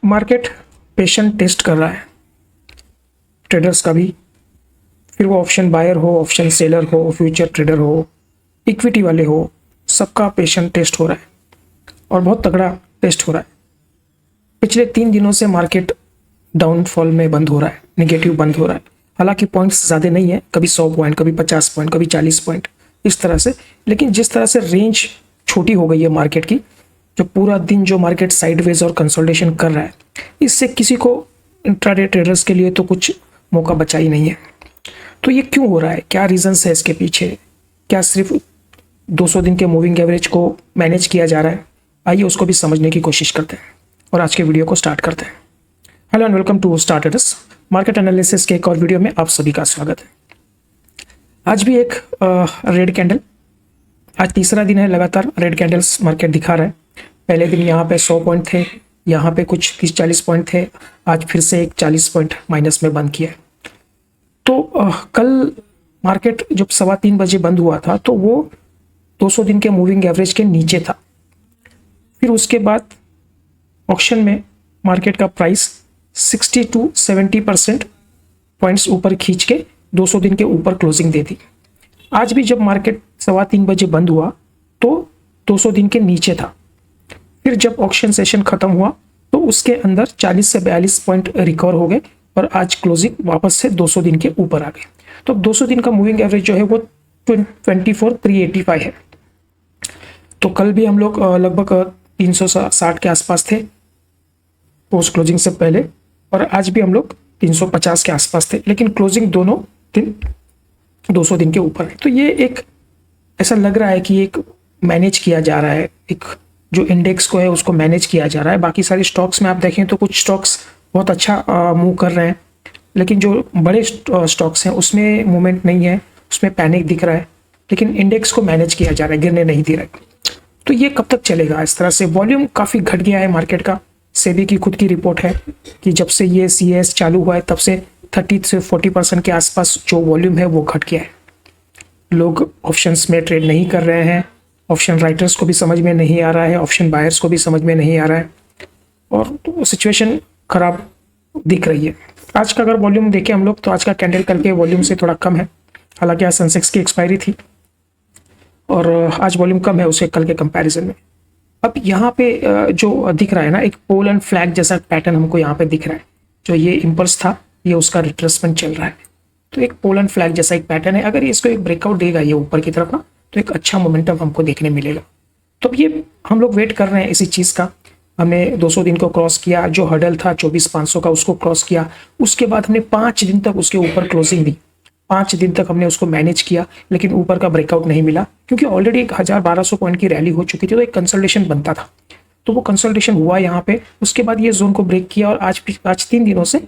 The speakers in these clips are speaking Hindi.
मार्केट पेशेंट टेस्ट कर रहा है, ट्रेडर्स का भी, फिर वो ऑप्शन बायर हो, ऑप्शन सेलर हो, फ्यूचर ट्रेडर हो, इक्विटी वाले हो, सबका पेशेंट टेस्ट हो रहा है और बहुत तगड़ा टेस्ट हो रहा है। पिछले 3 दिनों से मार्केट डाउनफॉल में बंद हो रहा है, नेगेटिव बंद हो रहा है। हालांकि पॉइंट्स ज़्यादा नहीं है, कभी 100 पॉइंट, कभी 50 पॉइंट, कभी 40 पॉइंट, इस तरह से। लेकिन जिस तरह से रेंज छोटी हो गई है मार्केट की, जो पूरा दिन जो मार्केट साइडवेज और कंसोलिडेशन कर रहा है, इससे किसी को इंट्राडे ट्रेडर्स के लिए तो कुछ मौका बचा ही नहीं है। तो ये क्यों हो रहा है, क्या रीजंस है इसके पीछे? क्या सिर्फ 200 दिन के मूविंग एवरेज को मैनेज किया जा रहा है? आइए उसको भी समझने की कोशिश करते हैं और आज के वीडियो को स्टार्ट करते हैं। Hello and welcome to starters market analysis के एक और वीडियो में आप सभी का स्वागत है। आज भी एक रेड कैंडल, आज तीसरा दिन है लगातार रेड कैंडल्स मार्केट दिखा रहा है। पहले दिन यहाँ पे 100 पॉइंट थे, यहाँ पे कुछ 30-40 पॉइंट थे, आज फिर से एक 40 पॉइंट माइनस में बंद किया है। तो कल मार्केट जब 3:15 बजे बंद हुआ था तो वो 200 दिन के मूविंग एवरेज के नीचे था। फिर उसके बाद ऑक्शन में मार्केट का प्राइस 60 to 70% पॉइंट्स ऊपर खींच के 200 दिन के ऊपर क्लोजिंग दे दी। आज भी जब मार्केट 3:15 बजे बंद हुआ तो 200 दिन के नीचे था। फिर जब ऑक्शन सेशन खत्म हुआ तो उसके अंदर 40 से 42 पॉइंट रिकवर हो गए और आज क्लोजिंग वापस से 200 दिन के ऊपर आ गए। तो 200 दिन का मूविंग एवरेज जो है वो 24,385 है। तो कल भी हम लोग लगभग 360 के आसपास थे पोस्ट क्लोजिंग से पहले, और आज भी हम लोग 350 के आसपास थे, लेकिन क्लोजिंग दोनों दिन 200 दिन के ऊपर है। तो ये एक ऐसा लग रहा है कि एक मैनेज किया जा रहा है, एक जो इंडेक्स को है उसको मैनेज किया जा रहा है। बाकी सारी स्टॉक्स में आप देखें तो कुछ स्टॉक्स बहुत अच्छा मूव कर रहे हैं, लेकिन जो बड़े स्टॉक्स हैं उसमें मूवमेंट नहीं है, उसमें पैनिक दिख रहा है। लेकिन इंडेक्स को मैनेज किया जा रहा है, गिरने नहीं दे रहा है। तो ये कब तक चलेगा इस तरह से? वॉल्यूम काफ़ी घट गया है मार्केट का। सेबी की खुद की रिपोर्ट है कि जब से ये CAS चालू हुआ है तब से 30 से 40% के आसपास जो वॉल्यूम है वो घट गया है। लोग ऑप्शंस में ट्रेड नहीं कर रहे हैं, ऑप्शन राइटर्स को भी समझ में नहीं आ रहा है, ऑप्शन बायर्स को भी समझ में नहीं आ रहा है, और तो सिचुएशन खराब दिख रही है। आज का अगर वॉल्यूम देखें हम लोग तो आज का कैंडल कल के वॉल्यूम से थोड़ा कम है। हालांकि आज सेंसेक्स की एक्सपायरी थी और आज वॉल्यूम कम है उसके कल के कंपैरिजन में। अब यहाँ पे जो दिख रहा है ना, एक पोल एंड फ्लैग जैसा पैटर्न हमको यहाँ पे दिख रहा है। जो ये इम्पल्स था ये उसका रिट्रेसमेंट चल रहा है। तो एक पोल एंड फ्लैग जैसा एक पैटर्न है। अगर इसको एक ब्रेकआउट देगा ये ऊपर की तरफ ना, तो एक अच्छा मोमेंटम हमको देखने मिलेगा। तो ये हम लोग वेट कर रहे हैं इसी चीज़ का। हमने 200 दिन को क्रॉस किया, जो हर्डल था 24,500 का उसको क्रॉस किया। उसके बाद हमने 5 दिन तक उसके ऊपर क्लोजिंग दी, 5 दिन तक हमने उसको मैनेज किया, लेकिन ऊपर का ब्रेकआउट नहीं मिला क्योंकि ऑलरेडी 1000-1200 पॉइंट की रैली हो चुकी थी। तो एक कंसल्टेशन बनता था, तो वो कंसल्टेशन हुआ यहाँ पे। उसके बाद ये जोन को ब्रेक किया और आज 3 दिनों से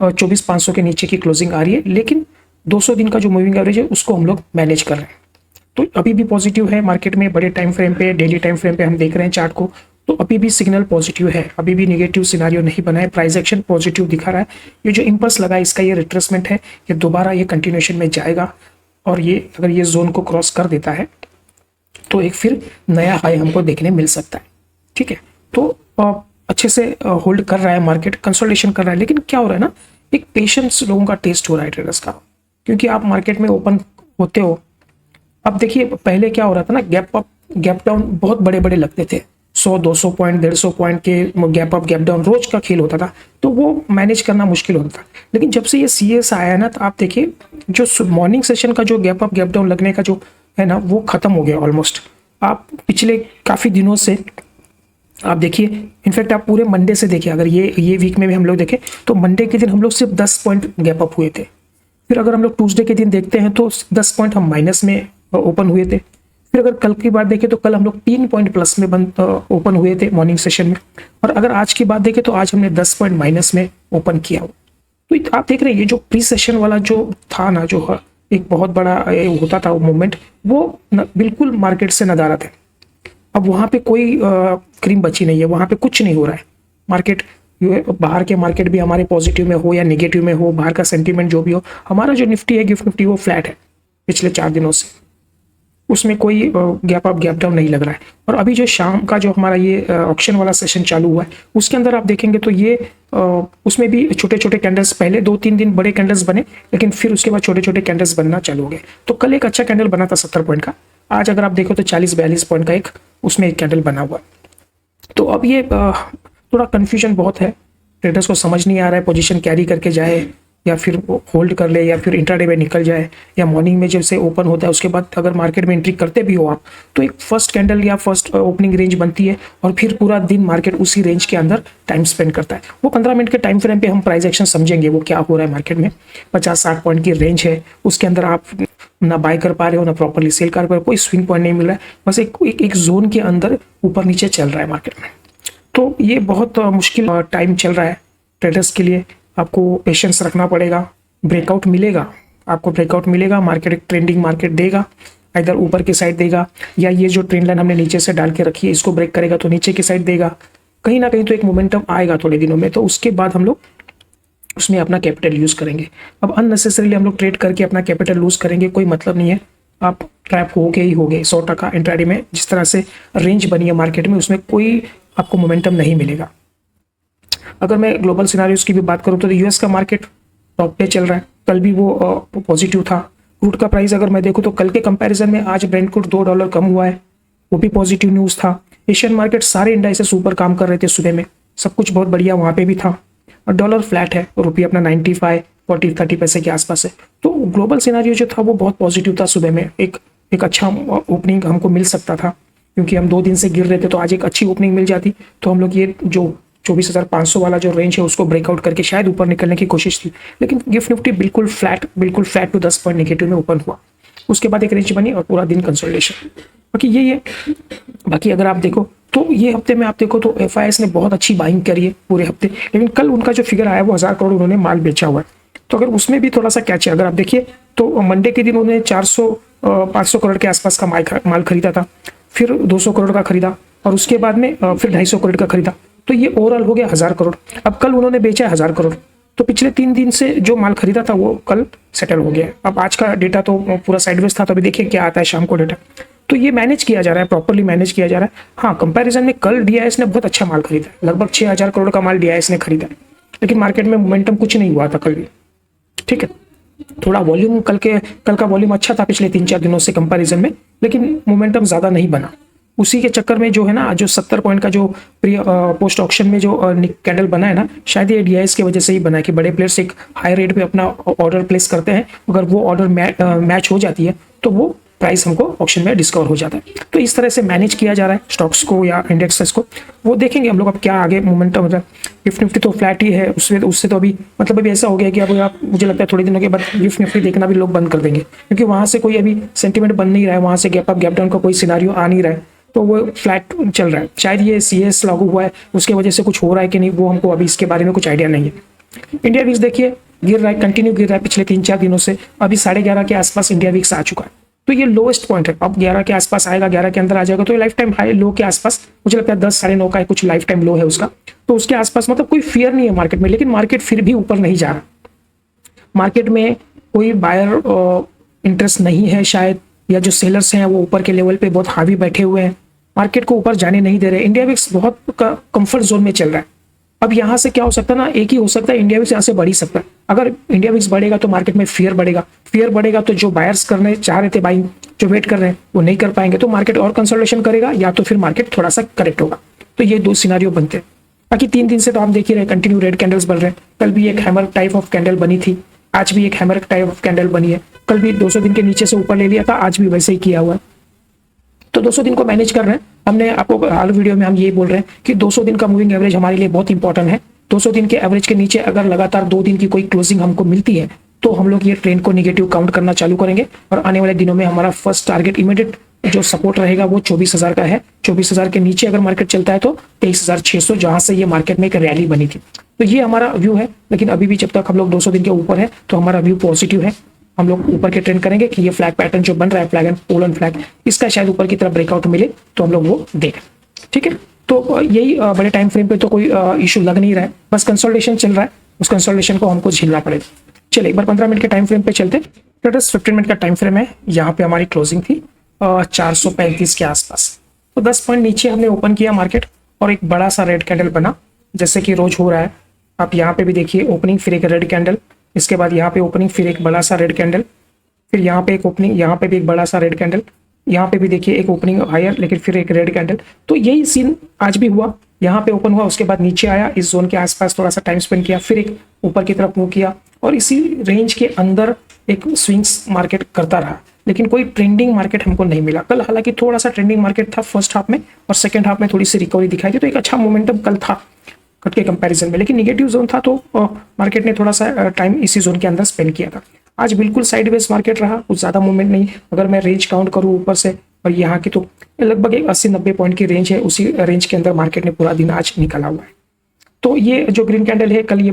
24,500 के नीचे की क्लोजिंग आ रही है, लेकिन 200 दिन का जो मूविंग एवरेज है उसको हम लोग मैनेज कर रहे हैं। तो अभी भी पॉजिटिव है मार्केट में। बड़े टाइम फ्रेम पे, डेली टाइम फ्रेम पे हम देख रहे हैं चार्ट को, तो अभी भी सिग्नल पॉजिटिव है, अभी भी नेगेटिव सिनारियो नहीं बना है। प्राइस एक्शन पॉजिटिव दिखा रहा है। ये जो इंपल्स लगा इसका ये रिट्रेसमेंट है, ये दोबारा ये कंटिन्यूएशन में जाएगा और ये अगर ये जोन को क्रॉस कर देता है तो एक फिर नया हाई हमको देखने मिल सकता है। ठीक है, तो अच्छे से होल्ड कर रहा है मार्केट, कंसोलिडेशन कर रहा है। लेकिन क्या हो रहा है ना, एक पेशेंस लोगों का टेस्ट हो रहा है ट्रेडर्स का, क्योंकि आप मार्केट में ओपन होते हो। अब देखिए पहले क्या हो रहा था ना, गैप अप गैप डाउन बहुत बड़े बड़े लगते थे, 100-200 पॉइंट 150 पॉइंट के गैप अप गैप डाउन रोज का खेल होता था, तो वो मैनेज करना मुश्किल होता था। लेकिन जब से ये CAS आया है ना, तो आप देखिए जो मॉर्निंग सेशन का जो गैप अप गैप डाउन लगने का जो है ना, वो खत्म हो गया ऑलमोस्ट। आप पिछले काफ़ी दिनों से आप देखिए, इनफैक्ट आप पूरे मंडे से देखिए, अगर ये वीक में भी हम लोग देखें तो मंडे के दिन हम लोग सिर्फ 10 पॉइंट गैप अप हुए थे। फिर अगर हम लोग ट्यूसडे के दिन देखते हैं तो 10 पॉइंट हम माइनस में ओपन हुए थे। फिर अगर कल की बात देखें तो कल हम लोग 3 पॉइंट प्लस में ओपन हुए थे मॉर्निंग सेशन में, और अगर आज की बात देखें तो आज हमने 10 पॉइंट माइनस में ओपन किया हो। तो आप देख रहे हैं ये जो प्री सेशन वाला जो था ना, जो एक बहुत बड़ा होता था वो मूवमेंट, वो बिल्कुल मार्केट से नदारद है। अब वहाँ पे कोई क्रीम बची नहीं है, वहाँ पे कुछ नहीं हो रहा है। मार्केट बाहर के मार्केट भी हमारे पॉजिटिव में हो या नेगेटिव में हो, बाहर का सेंटीमेंट जो भी हो, हमारा जो निफ्टी है गिफ्ट निफ्टी वो फ्लैट है पिछले 4 दिनों से। उसमें कोई गैप अप गैप डाउन नहीं लग रहा है। और अभी जो शाम का जो हमारा ये ऑक्शन वाला सेशन चालू हुआ है उसके अंदर आप देखेंगे तो ये उसमें भी छोटे छोटे कैंडल्स, पहले 2-3 दिन बड़े कैंडल्स बने, लेकिन फिर उसके बाद छोटे छोटे कैंडल्स बनना चालू हो गए। तो कल एक अच्छा कैंडल बना था 70 पॉइंट का, आज अगर आप देखो तो 40-42 पॉइंट का एक उसमें एक कैंडल बना हुआ है। तो अब ये थोड़ा कन्फ्यूजन बहुत है, ट्रेडर्स को समझ नहीं आ रहा है पोजीशन कैरी करके जाए या फिर होल्ड कर ले या फिर इंट्राडे में निकल जाए, या मॉर्निंग में जब से ओपन होता है उसके बाद अगर मार्केट में एंट्री करते भी हो आप तो एक फर्स्ट कैंडल या फर्स्ट ओपनिंग रेंज बनती है और फिर पूरा दिन मार्केट उसी रेंज के अंदर टाइम स्पेंड करता है। वो 15 मिनट के टाइम फ्रेम पे हम प्राइस एक्शन समझेंगे वो क्या हो रहा है मार्केट में। 50-60 पॉइंट की रेंज है, उसके अंदर आप ना बाय कर पा रहे हो ना प्रॉपरली सेल कर पा रहे हो, कोई स्विंग पॉइंट नहीं मिल रहा है, बस एक जोन के अंदर ऊपर नीचे चल रहा है मार्केट में। तो ये बहुत मुश्किल टाइम चल रहा है ट्रेडर्स के लिए। आपको पेशेंस रखना पड़ेगा, ब्रेकआउट मिलेगा, आपको ब्रेकआउट मिलेगा, मार्केट एक ट्रेंडिंग मार्केट देगा, इधर ऊपर की साइड देगा, या ये जो ट्रेंड लाइन हमने नीचे से डाल के रखी है इसको ब्रेक करेगा तो नीचे की साइड देगा, कहीं ना कहीं तो एक मोमेंटम आएगा थोड़े दिनों में। तो उसके बाद हम लोग उसमें अपना कैपिटल यूज़ करेंगे। अब अननेसेसरीली हम लोग ट्रेड करके अपना कैपिटल लूज करेंगे, कोई मतलब नहीं है। आप ट्रैप हो गए ही हो गए 100% इंट्राडे में। जिस तरह से रेंज बनी है मार्केट में उसमें कोई आपको मोमेंटम नहीं मिलेगा। अगर मैं ग्लोबल सिनारियोज की भी बात करूं तो यूएस का मार्केट टॉप पे चल रहा है, कल भी वो पॉजिटिव था। क्रूड का प्राइस अगर मैं देखूं तो कल के कंपैरिजन में आज ब्रेंट क्रूड $2 कम हुआ है, वो भी पॉजिटिव न्यूज़ था। एशियन मार्केट सारे इंडाइसेस ऊपर काम कर रहे थे सुबह में, सब कुछ बहुत बढ़िया वहाँ पे भी था। और डॉलर फ्लैट है, रुपया अपना 95, 40-30 पैसे के आसपास है। तो ग्लोबल सिनारियो जो था वो बहुत पॉजिटिव था सुबह में। एक अच्छा ओपनिंग हमको मिल सकता था, क्योंकि हम 2 दिन से गिर रहे थे, तो आज एक अच्छी ओपनिंग मिल जाती तो हम लोग ये जो 24,500 वाला जो रेंज है उसको ब्रेकआउट करके शायद ऊपर निकलने की कोशिश थी। लेकिन गिफ्ट निफ्टी बिल्कुल फ्लैट टू 10 पॉइंट नेगेटिव में ओपन हुआ, उसके बाद एक रेंज बनी और पूरा दिन कंसोलिडेशन। बाकी अगर आप देखो तो ये हफ्ते में आप देखो तो FIS ने बहुत अच्छी बाइंग करी है पूरे हफ्ते, लेकिन कल उनका जो फिगर आया वो 1000 करोड़ उन्होंने माल बेचा हुआ है। तो अगर उसमें भी थोड़ा सा कैच है, अगर आप देखिए तो मंडे के दिन उन्होंने 400-500 करोड़ के आसपास का माल खरीदा था, फिर 200 करोड़ का खरीदा और उसके बाद में फिर 250 करोड़ का खरीदा, तो ये ओवरऑल हो गया 1000 करोड़। अब कल उन्होंने बेचा 1000 करोड़, तो पिछले 3 दिन से जो माल खरीदा था वो कल सेटल हो गया। अब आज का डेटा तो पूरा साइडवेज था, तो अभी देखिए क्या आता है शाम को डेटा। तो ये मैनेज किया जा रहा है, प्रॉपरली मैनेज किया जा रहा है। हाँ, कंपैरिजन में कल DIS ने बहुत अच्छा माल खरीदा है, लगभग 6000 करोड़ का माल DIS ने खरीदा है, लेकिन मार्केट में मोमेंटम कुछ नहीं हुआ था कल भी। ठीक है, थोड़ा वॉल्यूम कल का वॉल्यूम अच्छा था पिछले 3-4 दिनों से कंपैरिजन में, लेकिन मोमेंटम ज़्यादा नहीं बना। उसी के चक्कर में जो है ना, जो 70 पॉइंट का जो पोस्ट ऑक्शन में जो कैंडल बना है ना, शायद ये DIS की वजह से ही बना है कि बड़े प्लेयर्स एक हाई रेट पे अपना ऑर्डर प्लेस करते हैं, अगर वो ऑर्डर मैच हो जाती है तो वो प्राइस हमको ऑक्शन में डिस्कवर हो जाता है। तो इस तरह से मैनेज किया जा रहा है स्टॉक्स को या इंडेक्सेस को। वो देखेंगे हम लोग अब क्या आगे मोमेंटम होता है। गिफ्ट निफ्टी तो फ्लैट ही है, उससे तो अभी मतलब अभी ऐसा हो गया कि अब आप मुझे लगता है थोड़े दिनों के बाद गिफ्ट निफ्टी देखना भी लोग बंद कर देंगे, क्योंकि वहाँ से कोई अभी सेंटीमेंट बन नहीं रहा है, वहाँ से गैप अप गैप डाउन का कोई सिनारियो आ नहीं रहा है, तो वो फ्लैट चल रहा है। शायद ये CS लागू हुआ है उसके वजह से कुछ हो रहा है कि नहीं, वो हमको अभी इसके बारे में कुछ आइडिया नहीं है। इंडिया विक्स देखिए गिर रहा है, कंटिन्यू गिर रहा है पिछले 3-4 दिनों से। अभी 11:30 के आसपास इंडिया विक्स आ चुका है, तो ये लोएस्ट पॉइंट है। अब 11 के आसपास आएगा, 11 के अंदर आ जाएगा, तो ये लाइफ टाइम हाई लो के आसपास, मुझे लगता है 10 साढ़े 9 का कुछ लाइफ टाइम लो है उसका, तो उसके आसपास मतलब कोई फियर नहीं है मार्केट में। लेकिन मार्केट फिर भी ऊपर नहीं जा रहा, मार्केट में कोई बायर इंटरेस्ट नहीं है शायद, या जो सेलर्स हैं वो ऊपर के लेवल पे बहुत हावी बैठे हुए हैं, मार्केट को ऊपर जाने नहीं दे रहे। इंडिया विक्स बहुत कंफर्ट जोन में चल रहा है। अब यहाँ से क्या हो सकता है ना, एक ही हो सकता है, इंडिया विक्स यहाँ से बढ़ ही सकता है। अगर इंडिया विक्स बढ़ेगा तो मार्केट में फियर बढ़ेगा तो जो बायर्स करने चाह रहे थे बाइंग, जो वेट कर रहे हैं वो नहीं कर पाएंगे, तो मार्केट और कंसोलिडेशन करेगा या तो फिर मार्केट थोड़ा सा करेक्ट होगा। तो ये 2 सिनारियो बनते हैं। बाकी 3 दिन से तो आप देख ही रहे कंटिन्यू रेड कैंडल्स बन रहे हैं। कल भी एक हैमर टाइप ऑफ कैंडल बनी थी, आज भी एक हैमर टाइप ऑफ कैंडल बनी है। कल भी 200 दिन के नीचे से ऊपर ले लिया था, आज भी वैसे ही किया हुआ है। तो 200 दिन को मैनेज कर रहे हैं। हमने आपको हर वीडियो में हम यही बोल रहे हैं कि 200 दिन का मूविंग एवरेज हमारे लिए बहुत इंपॉर्टेंट है। 200 दिन के एवरेज के नीचे अगर लगातार 2 दिन की कोई क्लोजिंग हमको मिलती है तो हम लोग ये ट्रेंड को नेगेटिव काउंट करना चालू करेंगे, और आने वाले दिनों में हमारा फर्स्ट टारगेट इमीडिएट जो सपोर्ट रहेगा वो 24,000 का है। 24,000 के नीचे अगर मार्केट चलता है तो 23,600, जहां से ये मार्केट में एक रैली बनी थी। तो ये हमारा व्यू है, लेकिन अभी भी जब तक हम लोग 200 दिन के ऊपर है तो हमारा व्यू पॉजिटिव है। हम लोग ऊपर के ट्रेंड करेंगे कि ये फ्लैग पैटर्न जो बन रहा है, फ्लैग एंड पोलन फ्लैग, इसका शायद ऊपर की तरफ ब्रेकआउट मिले तो हम लोग वो देखें। ठीक है, तो यही बड़े टाइम फ्रेम पे तो कोई इशू लग नहीं रहा है, बस कंसोलिडेशन चल रहा है, उस कंसोलिडेशन को हमको झेलना पड़ेगा। चलिए एक बार 15 मिनट के टाइम फ्रेम पे चलते। 15 मिनट का टाइम फ्रेम है, यहाँ पे हमारी क्लोजिंग थी 435 के आसपास। तो 10 पॉइंट नीचे हमने ओपन किया मार्केट और एक बड़ा सा रेड कैंडल बना, जैसे कि रोज हो रहा है। आप यहाँ पे भी देखिए ओपनिंग, फिर एक रेड कैंडल, इसके बाद यहाँ पे ओपनिंग, फिर एक बड़ा सा रेड कैंडल, फिर यहाँ पे एक ओपनिंग, यहाँ पे भी एक बड़ा सा रेड कैंडल, यहाँ पे भी देखिए एक ओपनिंग हायर लेकिन फिर एक रेड कैंडल। तो यही सीन आज भी हुआ, यहाँ पे ओपन हुआ, उसके बाद नीचे आया, इस जोन के आसपास थोड़ा सा टाइम स्पेंड किया, फिर एक ऊपर की तरफ मूव किया और इसी रेंज के अंदर एक स्विंग्स मार्केट करता रहा, लेकिन कोई ट्रेंडिंग मार्केट हमको नहीं मिला। कल हालांकि थोड़ा सा ट्रेंडिंग मार्केट था फर्स्ट हाफ में, और सेकंड हाफ में थोड़ी सी रिकवरी दिखाई दी, तो एक अच्छा मोमेंटम कल था कट के कंपैरिजन में, लेकिन निगेटिव जोन था तो मार्केट ने थोड़ा सा टाइम इसी जोन के अंदर स्पेंड किया था। आज बिल्कुल साइडवेज मार्केट रहा, कुछ ज़्यादा मूवमेंट नहीं। अगर मैं रेंज काउंट करूँ ऊपर से और यहाँ की, तो लगभग एक 80-90 पॉइंट की रेंज है, उसी रेंज के अंदर मार्केट ने पूरा दिन आज निकाला हुआ है। तो ये जो ग्रीन कैंडल है, कल ये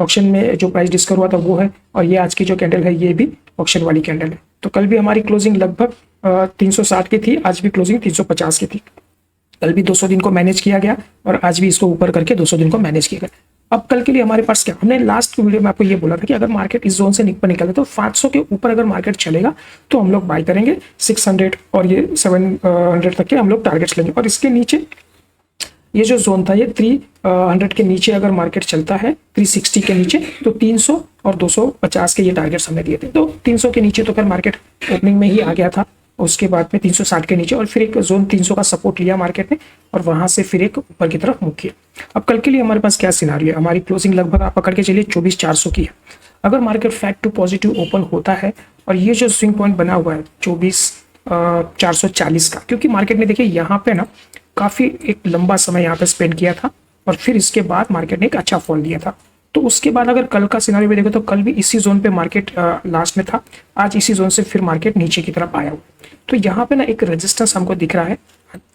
ऑक्शन में जो प्राइस डिस्कवर हुआ था वो है, और ये आज की जो कैंडल है ये भी ऑक्शन वाली कैंडल है। तो कल भी हमारी क्लोजिंग लगभग 360 की थी, आज भी क्लोजिंग 350 की थी। कल भी 200 दिन को मैनेज किया गया और आज भी इसको ऊपर करके 200 दिन को मैनेज किया गया। अब कल के लिए हमारे पास क्या, हमने लास्ट वीडियो में आपको ये बोला था कि अगर मार्केट इस जोन से निकले तो 500 के ऊपर अगर मार्केट चलेगा तो हम लोग बाय करेंगे 600 और ये 700 तक के हम लोग टारगेट्स लेंगे। और इसके नीचे ये जो जोन था, ये 300 के नीचे अगर मार्केट चलता है, 360 के नीचे, तो 300 और 250 के ये टारगेट्स हमने दिए थे। तो 300 के नीचे तो खैर मार्केट ओपनिंग में ही आ गया था, उसके बाद में 360 के नीचे और फिर एक जोन 300 का सपोर्ट लिया मार्केट ने और वहां से फिर एक ऊपर की तरफ मूव किया। अब कल के लिए हमारे पास क्या सिनारियो है, हमारी क्लोजिंग लगभग आप पकड़ के चलिए 24,400 की है। अगर market flat to positive open होता है और ये जो स्विंग पॉइंट बना हुआ है 24,440 का, क्योंकि मार्केट ने देखिए यहाँ पे ना काफी एक लंबा समय यहाँ पे स्पेंड किया था और फिर इसके बाद मार्केट ने एक अच्छा फॉल दिया था। तो उसके बाद अगर कल का सिनारियो में देखो तो कल भी इसी जोन पे मार्केट लास्ट में था, आज इसी जोन से फिर मार्केट नीचे की तरफ आया हुआ। तो यहाँ पे ना एक रेजिस्टेंस हमको दिख रहा है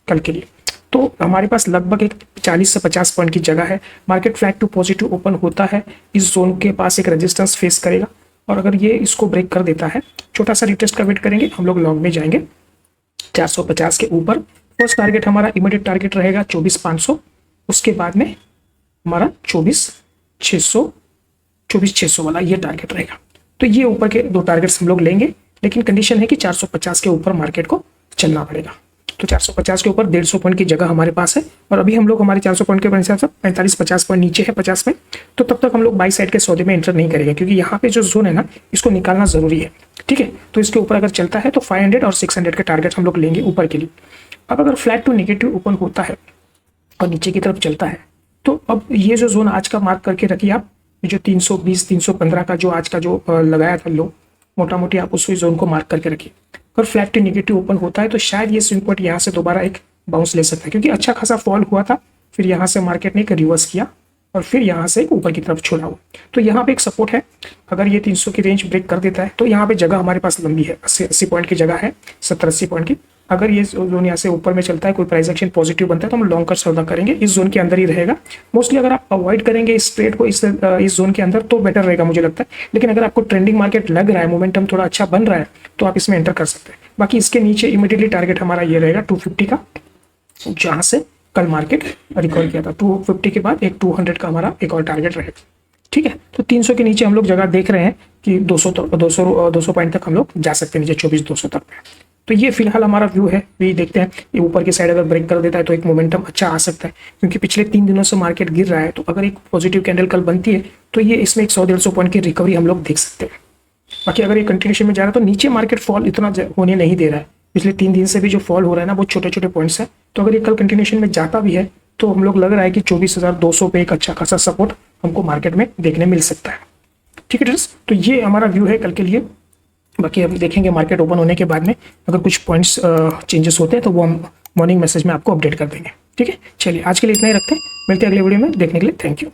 कल के लिए। तो हमारे पास लगभग एक 40 से 50 पॉइंट की जगह है। Market flat to positive open होता है, इस जोन के पास एक रेजिस्टेंस फेस करेगा और अगर ये इसको ब्रेक कर देता है, छोटा सा रिटेस्ट का वेट करेंगे, हम लोग लॉन्ग में जाएंगे 450 के ऊपर। फर्स्ट टारगेट हमारा इमीडिएट टारगेट रहेगा 24,500, उसके बाद में हमारा 24,600 वाला ये टारगेट रहेगा। तो ये ऊपर के दो टारगेट्स हम लोग लेंगे, लेकिन कंडीशन है कि 450 के ऊपर मार्केट को चलना पड़ेगा। तो 450 के ऊपर 150 पॉइंट की जगह हमारे पास है और अभी हम लोग हमारे 400 पॉइंट के हिसाब से 45-50 पॉइंट नीचे है 50 में। तो तब तक हम लोग बाई साइड के सौदे में एंटर नहीं करेंगे, क्योंकि यहाँ पे जो जोन है ना इसको निकालना जरूरी है। ठीक है, तो इसके ऊपर अगर चलता है तो 500 और 600 के टारगेट हम लोग लेंगे ऊपर के लिए। अब अगर फ्लैट टू नेगेटिव ओपन होता है और नीचे की तरफ चलता है, तो अब ये जो जोन आज का मार्क करके रखिए आप, जो 320-315 का जो आज का जो लगाया था लो, मोटा मोटी आप उस जोन को मार्क करके रखिए। अगर फ्लैट टू नेगेटिव ओपन होता है तो शायद ये स्विंग पॉइंट यहाँ से दोबारा एक बाउंस ले सकता है, क्योंकि अच्छा खासा फॉल हुआ था, फिर यहाँ से मार्केट ने एक रिवर्स किया और फिर यहाँ से ऊपर की तरफ छोड़ा हुआ। तो यहाँ पे एक सपोर्ट है, अगर ये 300 की रेंज ब्रेक कर देता है तो यहाँ पे जगह हमारे पास लंबी है, 80 पॉइंट की जगह है, 70-80 पॉइंट की। अगर ये जोन यहाँ से ऊपर में चलता है, कोई प्राइस एक्शन पॉजिटिव बनता है तो हम लॉन्ग का सौदा करेंगे, इस जोन के अंदर ही रहेगा मोस्टली। अगर आप अवॉइड करेंगे इस ट्रेड को इस जोन के अंदर तो बेटर रहेगा मुझे लगता है, लेकिन अगर आपको ट्रेंडिंग मार्केट लग रहा है, मोमेंटम थोड़ा अच्छा बन रहा है, तो आप इसमें एंटर कर सकते हैं। बाकी इसके नीचे इमीडिएटली टारगेट हमारा ये रहेगा 250 का, जहाँ से कल मार्केट रिकवर किया था। 250 के बाद एक 200 का हमारा एक और टारगेट रहेगा। ठीक है, तो 300 के नीचे हम लोग जगह देख रहे हैं कि 200 पॉइंट तक हम लोग जा सकते हैं नीचे, 24,200 तक। तो ये फिलहाल हमारा व्यू है, ये देखते हैं ये ऊपर की साइड अगर ब्रेक कर देता है तो एक मोमेंटम अच्छा आ सकता है, क्योंकि पिछले 3 दिनों से मार्केट गिर रहा है। तो अगर एक पॉजिटिव कैंडल कल बनती है तो ये इसमें 100-150 पॉइंट की रिकवरी हम लोग देख सकते हैं। बाकी अगर ये कंटिन्यूशन में जा रहा है तो नीचे मार्केट फॉल इतना होने नहीं दे रहा है, पिछले 3 दिन से भी जो फॉल हो रहा है ना वो छोटे छोटे पॉइंट्स है। तो अगर ये कल कंटिन्यूशन में जाता भी है तो हम लोग लग रहा है कि 24,200 पे एक अच्छा खासा सपोर्ट हमको मार्केट में देखने मिल सकता है। ठीक है फ्रेंड्स, तो ये हमारा व्यू है कल के लिए। बाकी हम देखेंगे मार्केट ओपन होने के बाद में अगर कुछ पॉइंट्स चेंजेस होते हैं तो वो हम मॉर्निंग मैसेज में आपको अपडेट कर देंगे। ठीक है, चलिए आज के लिए इतना ही रखते हैं, मिलते हैं अगले वीडियो में। देखने के लिए थैंक यू।